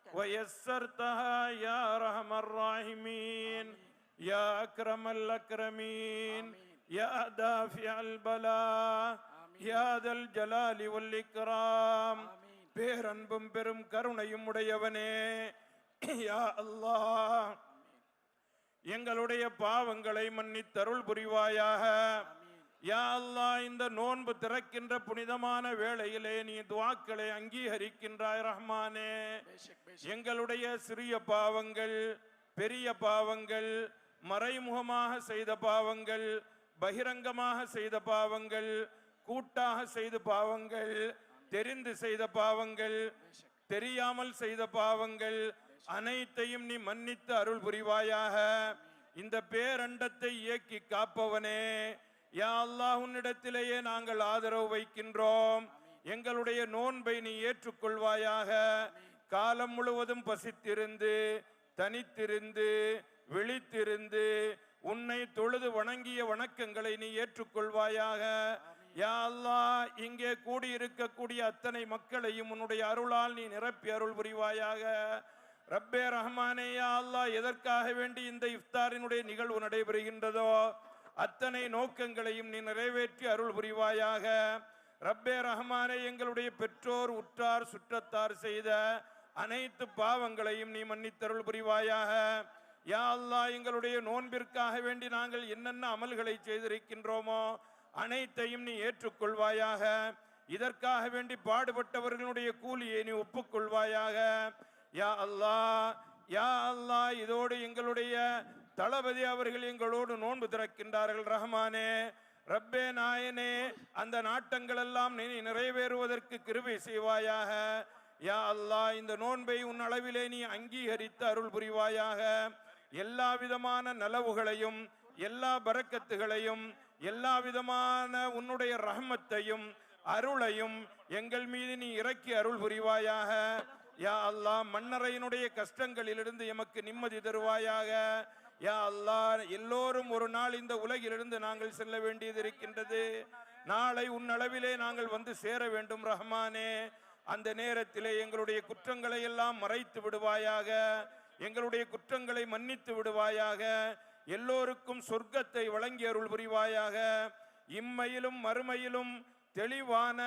ويسرتها يا أرحم الراحمين يا أكرم الأكرمين يا دافع البلاء يا ذا الجلال والإكرام பேரன்பும் பெரும் கருணையும் உடையவனே யா அல்லாஹ் எங்களுடைய பாவங்களை மன்னித்தருள் புரிவாயாக. யா அல்லாஹ் இந்த நோன்பு திறக்கின்ற புனிதமான வேளையிலே நீ துஆக்களை அங்கீகரிக்கின்றாய் ரஹ்மானே. எங்களுடைய சிறிய பாவங்கள், பெரிய பாவங்கள், மறைமுகமாக செய்த பாவங்கள், பகிரங்கமாக செய்த பாவங்கள், கூட்டாக செய்த பாவங்கள், தெரிந்து செய்த பாவங்கள், தெரியாமல் செய்த பாவங்கள் அனைத்தையும் நீ மன்னித்து அருள் புரிவாயாக. இந்த பேரண்டத்தை இயக்கி காப்பவனே யா அல்லாஹ் உன்னிடத்திலேயே நாங்கள் ஆதரவு வைக்கின்றோம். எங்களுடைய நோன்பை நீ ஏற்றுக்கொள்வாயாக. காலம் முழுவதும் பசித்திருந்து, தனித்திருந்து, விழித்திருந்து உன்னை தொழுது வணங்கிய வணக்கங்களை நீ ஏற்றுக்கொள்வாயாக. யா அல்லாஹ் இங்கே கூடியிருக்கக்கூடிய அத்தனை மக்களையும் உன்னுடைய அருளால் நீ நிரப்பி அருள் புரிவாயாக. ரப்பே ரஹ்மானே யா அல்லாஹ் எதற்காக வேண்டி இந்த இஃப்தாரினுடைய நிகழ்வு நடைபெறுகின்றதோ அத்தனை நோக்கங்களையும் நீ நிறைவேற்றி அருள் புரிவாயாக. ரப்பே ரஹ்மானே எங்களுடைய பெற்றோர், உற்றார், சுற்றத்தார் செய்த அனைத்து பாவங்களையும் நீ மன்னித்தருள் புரிவாயாக. யா அல்லாஹ் எங்களுடைய நோன்பிற்காக வேண்டி நாங்கள் என்னென்ன அமல்களை செய்திருக்கின்றோமோ அனைத்தையும் நீ ஏற்றுக்கொள்வாயாக. இதற்காக வேண்டி பாடுபட்டவர்களுடைய கூலியை நீ ஒப்புக்கொள்வாயாக. யா அல்லாஹ் யா அல்லாஹ் இதோடு எங்களுடைய தளபதி அவர்கள் எங்களோடு நோன்பு திறக்கின்றார்கள் ரஹ்மானே. ரப்பே நாயனே அந்த நாட்டங்கள் எல்லாம் நீ நிறைவேறுவதற்கு கிருபை செய்வாயாக. யா அல்லாஹ் இந்த நோன்பை உன் அளவிலே நீ அங்கீகரித்து அருள் புரிவாயாக. எல்லா விதமான நலவுகளையும், எல்லா பரக்கத்துகளையும், எல்லா விதமான உன்னுடைய ரஹ்மத்தையும் அருளையும் எங்கள் மீது நீ இறக்கி அருள் புரிவாயாக. யா அல்லாஹ் மன்னரையினுடைய கஷ்டங்களிலிருந்து எமக்கு நிம்மதி தருவாயாக. யா அல்லாஹ் எல்லோரும் ஒரு நாள் இந்த உலகிலிருந்து நாங்கள் செல்ல வேண்டியது இருக்கின்றது. நாளை உன் அளவிலே நாங்கள் வந்து சேர வேண்டும் ரஹ்மானே. அந்த நேரத்திலே எங்களுடைய குற்றங்களை எல்லாம் மறைத்து விடுவாயாக. எங்களுடைய குற்றங்களை மன்னித்து விடுவாயாக. எல்லோருக்கும் சொர்க்கத்தை வழங்கி அருள் புரிவாயாக. இம்மையிலும் மறுமையிலும் தெளிவான